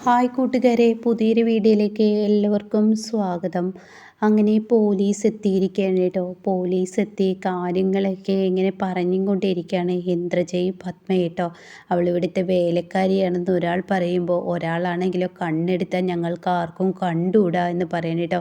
Hi കൂട്ടുകാരെ, പുതിയൊരു വീഡിയോയിലേക്ക് എല്ലാവർക്കും സ്വാഗതം. അങ്ങനെ പോലീസ് എത്തിയിരിക്കുകയാണ് കേട്ടോ. പോലീസ് എത്തി കാര്യങ്ങളൊക്കെ ഇങ്ങനെ പറഞ്ഞും കൊണ്ടിരിക്കുകയാണ് ഇന്ദ്രജയും പത്മ കേട്ടോ. അവൾ ഇവിടുത്തെ വേലക്കാരിയാണെന്ന് ഒരാൾ പറയുമ്പോൾ ഒരാളാണെങ്കിലോ കണ്ണെടുത്താൽ ഞങ്ങൾക്ക് ആർക്കും കണ്ടുകൂടാ എന്ന് പറയണം കേട്ടോ.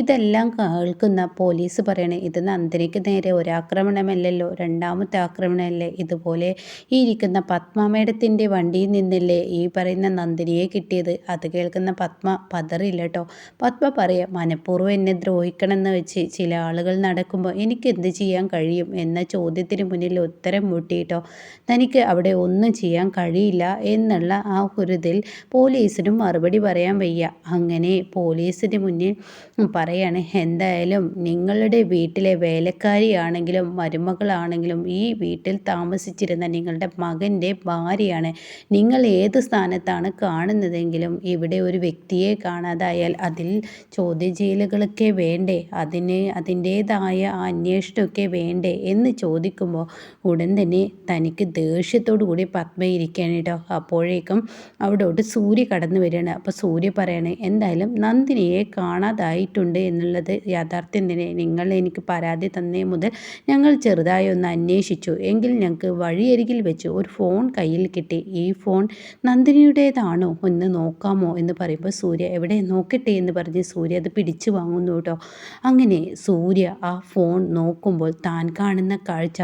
ഇതെല്ലാം കേൾക്കുന്ന പോലീസ് പറയണേ, ഇത് നന്ദിനിക്ക് നേരെ ഒരാക്രമണമല്ലല്ലോ, രണ്ടാമത്തെ ആക്രമണമല്ലേ. ഇതുപോലെ ഈ ഇരിക്കുന്ന പത്മ മേഡത്തിൻ്റെ വണ്ടിയിൽ നിന്നല്ലേ ഈ പറയുന്ന നന്ദിനിയെ കിട്ടിയത്. അത് കേൾക്കുന്ന പത്മ പതറില്ല കേട്ടോ. പത്മ പറയാം, മനഃപൂർവ്വം എന്നെ ദ്രോഹിക്കണമെന്ന് വെച്ച് ചില ആളുകൾ നടക്കുമ്പോൾ എനിക്ക് എന്ത് ചെയ്യാൻ കഴിയും എന്ന ചോദ്യത്തിന് മുന്നിൽ ഉത്തരം മുട്ടിയിട്ടോ. തനിക്ക് അവിടെ ഒന്നും ചെയ്യാൻ കഴിയില്ല എന്നുള്ള ആ ഒരു ഇതിൽ പോലീസിനും മറുപടി പറയാൻ വയ്യ. അങ്ങനെ പോലീസിന് മുന്നിൽ പറയാണ്, എന്തായാലും നിങ്ങളുടെ വീട്ടിലെ വേലക്കാരിയാണെങ്കിലും മരുമകളാണെങ്കിലും ഈ വീട്ടിൽ താമസിച്ചിരുന്ന നിങ്ങളുടെ മകൻ്റെ ഭാര്യയാണ്. നിങ്ങൾ ഏത് സ്ഥാനത്താണ് കാണുന്നതെങ്കിലും ഇവിടെ ഒരു വ്യക്തിയെ കാണാതായാൽ അതിൽ ചോദ്യം ചെയ്യലുകളൊക്കെ വേണ്ടേ, അതിൻ്റേതായ അന്വേഷണമൊക്കെ വേണ്ടേ എന്ന് ചോദിക്കുമ്പോൾ ഉടൻ തന്നെ തനിക്ക് ദേഷ്യത്തോടു കൂടി പത്മ ഇരിക്കുകയാണ് കേട്ടോ. അപ്പോഴേക്കും അവിടോട്ട് സൂര്യ കടന്നു വരികയാണ്. അപ്പോൾ സൂര്യ പറയാണ്, എന്തായാലും നന്ദിനിയെ കാണാതായിട്ടുണ്ട് എന്നുള്ളത് യാഥാർത്ഥ്യം തന്നെ. നിങ്ങൾ എനിക്ക് പരാതി തന്നേ മുതൽ ഞങ്ങൾ ചെറുതായി ഒന്ന് അന്വേഷിച്ചു. എങ്കിൽ ഞങ്ങൾക്ക് വഴിയരികിൽ വെച്ച് ഒരു ഫോൺ കയ്യിൽ കിട്ടി. ഈ ഫോൺ നന്ദിനിയുടേതാണോ ഒന്ന് നോക്കാമോ എന്ന് പറയുമ്പോൾ സൂര്യ എവിടെ നോക്കട്ടെ എന്ന് പറഞ്ഞ് സൂര്യ അത് പിടിച്ചു വാങ്ങുന്നു കേട്ടോ. അങ്ങനെ സൂര്യ ആ ഫോൺ നോക്കുമ്പോൾ താൻ കാണുന്ന കാഴ്ച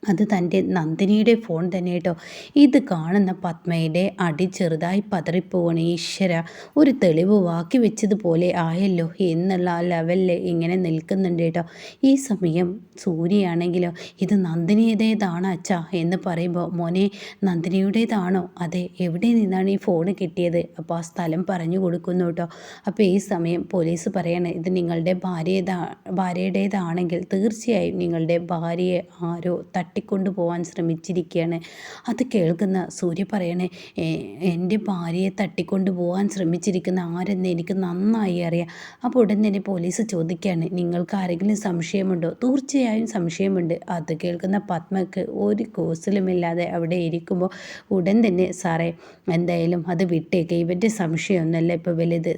അത് തൻ്റെ നന്ദിനിയുടെ ഫോൺ തന്നെ കേട്ടോ. ഇത് കാണുന്ന പത്മയുടെ അടി ചെറുതായി പതറിപ്പോവാണ്. ഈശ്വര, ഒരു തെളിവ് ബാക്കി വെച്ചതുപോലെ ആയല്ലോ എന്നുള്ള ആ ലെവലിൽ ഇങ്ങനെ നിൽക്കുന്നുണ്ട് കേട്ടോ. ഈ സമയം സൂര്യയാണെങ്കിലോ, ഇത് നന്ദിനിയുടേതാണ് അച്ഛാ എന്ന് പറയുമ്പോൾ, മോനെ നന്ദിനിയുടേതാണോ? അതെ, എവിടെ നിന്നാണ് ഈ ഫോൺ കിട്ടിയത്? അപ്പോൾ ആ സ്ഥലം പറഞ്ഞു കൊടുക്കുന്നു കേട്ടോ. അപ്പോൾ ഈ സമയം പോലീസ് പറയാണ്, ഇത് നിങ്ങളുടെ ഭാര്യയുടേതാണെങ്കിൽ തീർച്ചയായും നിങ്ങളുടെ ഭാര്യയെ ആരോ തട്ടിക്കൊണ്ടു പോകാൻ ശ്രമിച്ചിരിക്കുകയാണ്. അത് കേൾക്കുന്ന സൂര്യ പറയണേ, എൻ്റെ ഭാര്യയെ തട്ടിക്കൊണ്ടു പോകാൻ ശ്രമിച്ചിരിക്കുന്ന ആരെന്ന് എനിക്ക് നന്നായി അറിയാം. അപ്പോൾ ഉടൻ തന്നെ പോലീസ് ചോദിക്കുകയാണ്, നിങ്ങൾക്ക് ആരെങ്കിലും സംശയമുണ്ടോ? തീർച്ചയായും സംശയമുണ്ട്. അത് കേൾക്കുന്ന പത്മക്ക് ഒരു കൂസലുമില്ലാതെ അവിടെ ഇരിക്കുമ്പോൾ ഉടൻ തന്നെ, സാറേ എന്തായാലും അത് വിട്ടേക്ക്, ഇവൻ്റെ സംശയമൊന്നുമല്ല ഇപ്പോൾ വലുത്.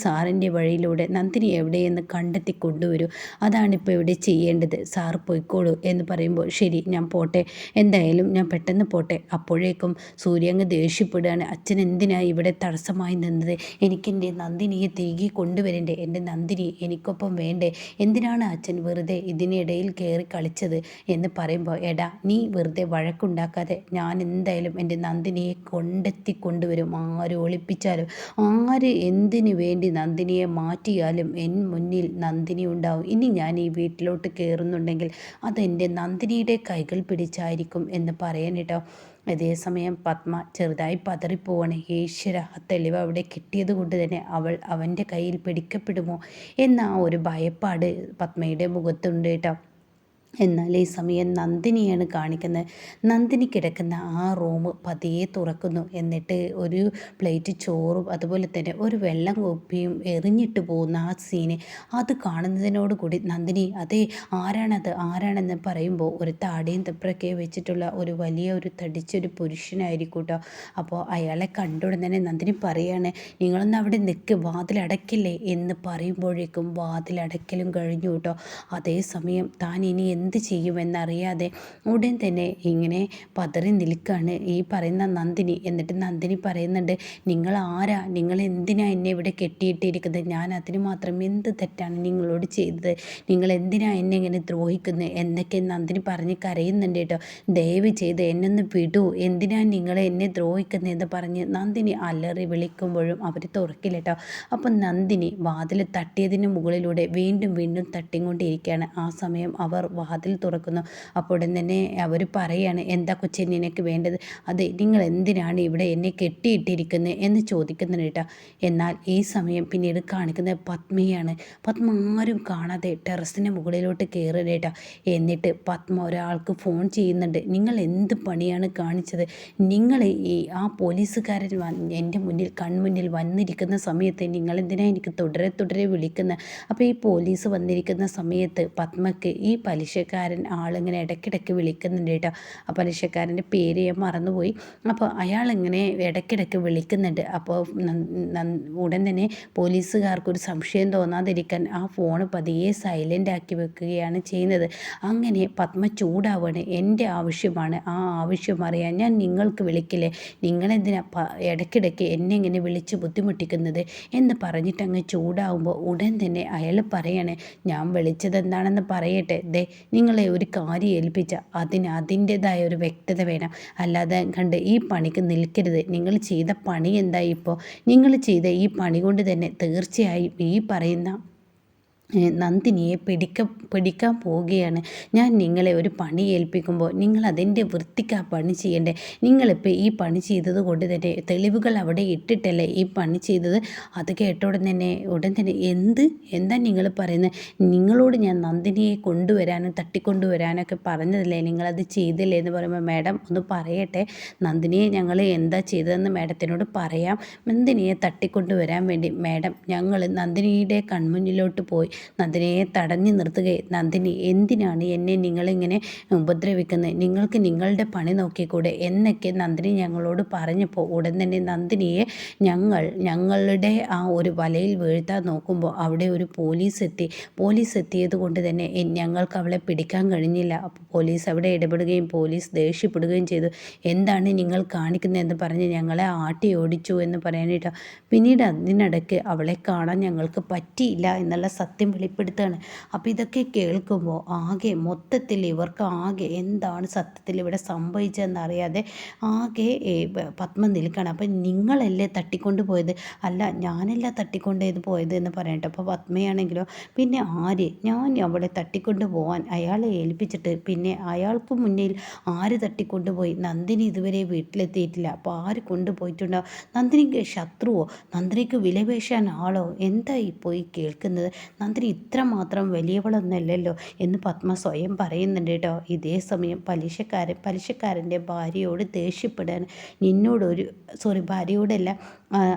സാറിൻ്റെ വഴിയിലൂടെ നന്ദിനി എവിടെയെന്ന് കണ്ടെത്തി കൊണ്ടുവരൂ, അതാണിപ്പോൾ ഇവിടെ ചെയ്യേണ്ടത്. സാറ് പോയിക്കോളൂ എന്ന് പറയുമ്പോൾ, ശരി ഞാൻ പോട്ടെ, എന്തായാലും ഞാൻ പെട്ടെന്ന് പോട്ടെ. അപ്പോഴേക്കും സൂര്യ അങ്ങ് ദേഷ്യപ്പെടുകയാണ്, അച്ഛൻ എന്തിനാണ് ഇവിടെ തടസ്സമായി നിന്നത്? എനിക്കെൻ്റെ നന്ദിനിയെ തിരികെ കൊണ്ടുവരണ്ടേ? എൻ്റെ നന്ദിനി എനിക്കൊപ്പം വേണ്ടേ? എന്തിനാണ് അച്ഛൻ വെറുതെ ഇതിനിടയിൽ കയറി കളിച്ചത് എന്ന് പറയുമ്പോൾ, എടാ നീ വെറുതെ വഴക്കുണ്ടാക്കാതെ, ഞാൻ എന്തായാലും എൻ്റെ നന്ദിനിയെ കൊണ്ടുവരും. ആര് ഒളിപ്പിച്ചാലും ആര് എന്തിനു വേണ്ടി നന്ദിനിയെ മാറ്റിയാലും എൻ മുന്നിൽ നന്ദിനി ഉണ്ടാവും. ഇനി ഞാൻ ഈ വീട്ടിലോട്ട് കയറുന്നുണ്ടെങ്കിൽ അതെൻ്റെ നന്ദിനിയുടെ കൈകൾ പിടിച്ചായിരിക്കും എന്ന് പറയാൻ കേട്ടോ. അതേസമയം പത്മ ചെറുതായി പതറിപ്പോവാണ്. ഈശ്വര, ആ തെളിവ് അവിടെ കിട്ടിയത് കൊണ്ട് തന്നെ അവൻ്റെ കയ്യിൽ പിടിക്കപ്പെടുമോ എന്ന ഒരു ഭയപ്പാട് പത്മയുടെ മുഖത്തുണ്ട് കേട്ടോ. എന്നാൽ ഈ സമയം നന്ദിനിയാണ് കാണിക്കുന്നത്. നന്ദിനി കിടക്കുന്ന ആ റൂം പതിയെ തുറക്കുന്നു. എന്നിട്ട് ഒരു പ്ലേറ്റ് ചോറും അതുപോലെ തന്നെ ഒരു വെള്ളം കുപ്പിയും എറിഞ്ഞിട്ട് പോകുന്ന ആ സീന് അത് കാണുന്നതിനോട് കൂടി നന്ദിനി, അതേ ആരാണെന്ന് പറയുമ്പോൾ ഒരു താടിയും തെപ്പറൊക്കെ വെച്ചിട്ടുള്ള ഒരു വലിയ ഒരു തടിച്ചൊരു പുരുഷനായിരിക്കും കേട്ടോ. അപ്പോൾ അയാളെ കണ്ടുടൻ തന്നെ നന്ദിനി പറയാണ്, നിങ്ങളൊന്ന് അവിടെ നിൽക്ക്, വാതിലടക്കില്ലേ എന്ന് പറയുമ്പോഴേക്കും വാതിലടക്കലും കഴിഞ്ഞു കേട്ടോ. അതേസമയം താൻ ഇനി എന്ത് ചെയ്യുമെന്നറിയാതെ ഉടൻ തന്നെ ഇങ്ങനെ പതറി നിൽക്കുകയാണ് ഈ പറയുന്ന നന്ദിനി. എന്നിട്ട് നന്ദിനി പറയുന്നുണ്ട്, നിങ്ങൾ ആരാ? നിങ്ങൾ എന്തിനാ എന്നെ ഇവിടെ കെട്ടിയിട്ടിരിക്കുന്നത്? ഞാൻ അതിന് മാത്രം എന്ത് തെറ്റാണ് നിങ്ങളോട് ചെയ്തത്? നിങ്ങൾ എന്തിനാ എന്നെ ഇങ്ങനെ ദ്രോഹിക്കുന്നത് എന്നൊക്കെ നന്ദിനി പറഞ്ഞ് കരയുന്നുണ്ട് കേട്ടോ. ദയവ് ചെയ്ത് എന്നൊന്ന് വിടൂ, എന്തിനാ നിങ്ങൾ എന്നെ ദ്രോഹിക്കുന്നതെന്ന് പറഞ്ഞ് നന്ദിനി അലറി വിളിക്കുമ്പോഴും അവർ തുറക്കില്ല കേട്ടോ. അപ്പം നന്ദിനി വാതിൽ തട്ടിയതിന് മുകളിലൂടെ വീണ്ടും തട്ടിക്കൊണ്ടിരിക്കുകയാണ്. ആ സമയം അവർ വാതിൽ തുറക്കുന്നു. അപ്പോൾ ഉടൻ തന്നെ അവർ പറയാണ്, എന്താ കൊച്ചേ നിനക്ക് വേണ്ടത്? അതെ, നിങ്ങൾ എന്തിനാണ് ഇവിടെ എന്നെ കെട്ടിയിട്ടിരിക്കുന്നത് എന്ന് ചോദിക്കുന്നുണ്ട് കേട്ടോ. എന്നാൽ ഈ സമയം പിന്നീട് കാണിക്കുന്നത് പത്മയാണ്. പത്മ ആരും കാണാതെ ടെറസിന് മുകളിലോട്ട് കയറുക കേട്ടോ. എന്നിട്ട് പത്മ ഒരാൾക്ക് ഫോൺ ചെയ്യുന്നുണ്ട്. നിങ്ങൾ എന്ത് പണിയാണ് കാണിച്ചത്? നിങ്ങൾ ആ പോലീസുകാരൻ എൻ്റെ കൺമുന്നിൽ വന്നിരിക്കുന്ന സമയത്ത് നിങ്ങൾ എന്തിനാണ് എനിക്ക് തുടരെ വിളിക്കുന്നത്? അപ്പോൾ ഈ പോലീസ് വന്നിരിക്കുന്ന സമയത്ത് പത്മയ്ക്ക് ഈ പലിശ പലിശക്കാരൻ ആളിങ്ങനെ ഇടയ്ക്കിടയ്ക്ക് വിളിക്കുന്നുണ്ട് കേട്ടോ. ആ പലിശക്കാരൻ്റെ പേര് ഞാൻ മറന്നുപോയി. അപ്പോൾ അയാളിങ്ങനെ ഇടയ്ക്കിടയ്ക്ക് വിളിക്കുന്നുണ്ട്. അപ്പോൾ ഉടൻ തന്നെ പോലീസുകാർക്കൊരു സംശയം തോന്നാതിരിക്കാൻ ആ ഫോൺ പതിയെ സൈലൻ്റ് ആക്കി വെക്കുകയാണ് ചെയ്യുന്നത്. അങ്ങനെ പത്മ ചൂടാവാണ്. എൻ്റെ ആവശ്യമാണ്, ആ ആവശ്യം അറിയാൻ ഞാൻ നിങ്ങൾക്ക് വിളിക്കില്ലേ, നിങ്ങളെന്തിനാ ഇടയ്ക്കിടയ്ക്ക് എന്നെ ഇങ്ങനെ വിളിച്ച് ബുദ്ധിമുട്ടിക്കുന്നത് എന്ന് പറഞ്ഞിട്ട് അങ്ങ് ചൂടാവുമ്പോൾ ഉടൻ തന്നെ അയാൾ പറയാണ്, ഞാൻ വിളിച്ചത് എന്താണെന്ന് പറയട്ടെ, ദേ നിങ്ങളെ ഒരു കാര്യം ഏൽപ്പിച്ച അതിൻ്റെതായ ഒരു വ്യക്തത വേണം, അല്ലാതെ കണ്ട് ഈ പണിക്ക് നിൽക്കരുത്. നിങ്ങൾ ചെയ്ത പണി എന്തായി ഇപ്പോൾ? നിങ്ങൾ ചെയ്ത ഈ പണി കൊണ്ട് തന്നെ തീർച്ചയായും ഈ പറയുന്ന നന്ദിനിയെ പിടിക്കാൻ പോവുകയാണ്. ഞാൻ നിങ്ങളെ ഒരു പണി ഏൽപ്പിക്കുമ്പോൾ നിങ്ങൾ അതിൻ്റെ വൃത്തിക്ക് ആ പണി ചെയ്യണ്ടേ? നിങ്ങളിപ്പോൾ ഈ പണി ചെയ്തത് കൊണ്ട് തന്നെ തെളിവുകൾ അവിടെ ഇട്ടിട്ടല്ലേ ഈ പണി ചെയ്തത്? അത് കേട്ട ഉടൻ തന്നെ എന്താ നിങ്ങൾ പറയുന്നത്? നിങ്ങളോട് ഞാൻ നന്ദിനിയെ കൊണ്ടുവരാനും തട്ടിക്കൊണ്ടുവരാനൊക്കെ പറഞ്ഞതല്ലേ, നിങ്ങളത് ചെയ്തില്ലേ എന്ന് പറയുമ്പോൾ, മാഡം ഒന്ന് പറയട്ടെ, നന്ദിനിയെ ഞങ്ങൾ എന്താ ചെയ്തതെന്ന് മാഡത്തിനോട് പറയാം. നന്ദിനിയെ തട്ടിക്കൊണ്ടുവരാൻ വേണ്ടി മാഡം ഞങ്ങൾ നന്ദിനിയുടെ കൺമുന്നിലോട്ട് പോയി നന്ദിനിയെ തടഞ്ഞു നിർത്തുകയും, നന്ദിനി എന്തിനാണ് എന്നെ നിങ്ങളിങ്ങനെ ഉപദ്രവിക്കുന്നത്, നിങ്ങൾക്ക് നിങ്ങളുടെ പണി നോക്കിക്കൂടെ എന്നൊക്കെ നന്ദിനി ഞങ്ങളോട് പറഞ്ഞപ്പോൾ ഉടൻ തന്നെ നന്ദിനിയെ ഞങ്ങളുടെ ആ ഒരു വലയിൽ വീഴ്ത്താൻ നോക്കുമ്പോൾ അവിടെ ഒരു പോലീസ് എത്തിയത് കൊണ്ട് തന്നെ ഞങ്ങൾക്ക് അവളെ പിടിക്കാൻ കഴിഞ്ഞില്ല. അപ്പോൾ പോലീസ് അവിടെ ഇടപെടുകയും പോലീസ് ദേഷ്യപ്പെടുകയും ചെയ്തു. എന്താണ് നിങ്ങൾ കാണിക്കുന്നതെന്ന് പറഞ്ഞ് ഞങ്ങളെ ആട്ടി ഓടിച്ചു എന്ന് പറയാനായിട്ട്, പിന്നീട് അതിനിടയ്ക്ക് അവളെ കാണാൻ ഞങ്ങൾക്ക് പറ്റിയില്ല എന്നുള്ള സത്യം വെളിപ്പെടുത്തുകയാണ്. അപ്പോൾ ഇതൊക്കെ കേൾക്കുമ്പോൾ മൊത്തത്തിൽ ഇവർക്ക് എന്താണ് സത്യത്തിൽ ഇവിടെ സംഭവിച്ചതെന്നറിയാതെ പത്മ നിൽക്കുകയാണ്. അപ്പം നിങ്ങളല്ലേ തട്ടിക്കൊണ്ട് പോയത്? അല്ല, ഞാനല്ല തട്ടിക്കൊണ്ട് പോയത് എന്ന് പറയട്ടെ. അപ്പോൾ പത്മയാണെങ്കിലോ, പിന്നെ ആര്? ഞാൻ അവിടെ തട്ടിക്കൊണ്ട് പോകാൻ അയാളെ ഏൽപ്പിച്ചിട്ട് പിന്നെ അയാൾക്ക് മുന്നിൽ ആര് തട്ടിക്കൊണ്ടുപോയി? നന്ദിനി ഇതുവരെ വീട്ടിലെത്തിയിട്ടില്ല. അപ്പോൾ ആര് കൊണ്ടുപോയിട്ടുണ്ടോ? നന്ദിനിക്ക് ശത്രുവോ? നന്ദിനിക്ക് വിലപേശാൻ ആളോ? എന്താ ഇപ്പോൾ ഈ കേൾക്കുന്നത്? നന്ദിനി ഇത്രമാത്രം വലിയവളൊന്നല്ലല്ലോ എന്ന് പത്മ സ്വയം പറയുന്നുണ്ട് കേട്ടോ. ഇതേ സമയം പലിശക്കാരൻ്റെ ഭാര്യയോട് ദേഷ്യപ്പെടാൻ, ഭാര്യയോടല്ല,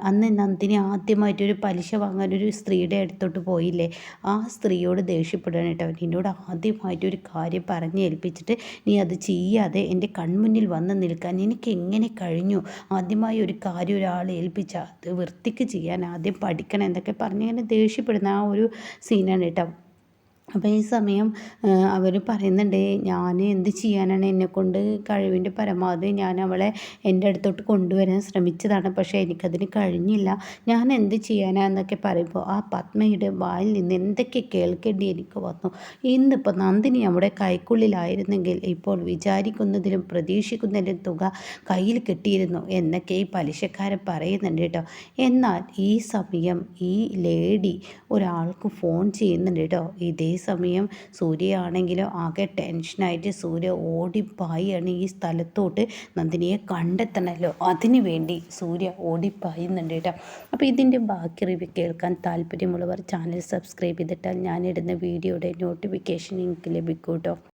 അന്ന് നന്ദിനി ആദ്യമായിട്ടൊരു പലിശ വാങ്ങാൻ ഒരു സ്ത്രീയുടെ അടുത്തോട്ട് പോയില്ലേ, ആ സ്ത്രീയോട് ദേഷ്യപ്പെടുകയാണ് കേട്ടോ. നിന്നോട് ആദ്യമായിട്ടൊരു കാര്യം പറഞ്ഞ് ഏൽപ്പിച്ചിട്ട് നീ അത് ചെയ്യാതെ എൻ്റെ കൺമുന്നിൽ വന്ന് നിൽക്കാൻ എനിക്ക് എങ്ങനെ കഴിഞ്ഞു? ആദ്യമായി ഒരു കാര്യം ഒരാളെ ഏൽപ്പിച്ച അത് വൃത്തിക്ക് ചെയ്യാൻ ആദ്യം പഠിക്കണം എന്നൊക്കെ പറഞ്ഞ് ഇങ്ങനെ ദേഷ്യപ്പെടുന്ന ആ ഒരു സീനാണ് കേട്ടോ. അപ്പോൾ ഈ സമയം അവർ പറയുന്നുണ്ട്, ഞാൻ എന്ത് ചെയ്യാനാണ്, എന്നെക്കൊണ്ട് കഴിവിൻ്റെ പരമാവധി ഞാൻ അവളെ എൻ്റെ അടുത്തോട്ട് കൊണ്ടുവരാൻ ശ്രമിച്ചതാണ്, പക്ഷേ എനിക്കതിന് കഴിഞ്ഞില്ല, ഞാൻ എന്ത് ചെയ്യാനാന്നൊക്കെ പറയുമ്പോൾ ആ പത്മയുടെ വായിൽ നിന്ന് എന്തൊക്കെ കേൾക്കേണ്ടി എനിക്ക് വന്നു. ഇന്നിപ്പോൾ നന്ദിനി നമ്മുടെ കൈക്കുള്ളിലായിരുന്നെങ്കിൽ ഇപ്പോൾ വിചാരിക്കുന്നതിലും പ്രതീക്ഷിക്കുന്നതിലും തുക കയ്യിൽ കിട്ടിയിരുന്നു എന്നൊക്കെ ഈ പലിശക്കാരൻ പറയുന്നുണ്ട് കേട്ടോ. എന്നാൽ ഈ സമയം ഈ ലേഡി ഒരാൾക്ക് ഫോൺ ചെയ്യുന്നുണ്ട് കേട്ടോ. ഇതേ സമയം സൂര്യയാണെങ്കിലോ ആകെ ടെൻഷനായിട്ട് സൂര്യ ഓടിപ്പായാണ് ഈ സ്ഥലത്തോട്ട് നന്ദിനിയെ കണ്ടെത്തണമല്ലോ, അതിനു വേണ്ടി സൂര്യ ഓടിപ്പായുന്നുണ്ട് കേട്ടോ. അപ്പോൾ ഇതിൻ്റെ ബാക്കി റിവ്യൂ കേൾക്കാൻ താല്പര്യമുള്ളവർ ചാനൽ സബ്സ്ക്രൈബ് ചെയ്തിട്ടാൽ ഞാനിടുന്ന വീഡിയോയുടെ നോട്ടിഫിക്കേഷൻ നിങ്ങൾക്ക് ലഭിക്കും കേട്ടോ.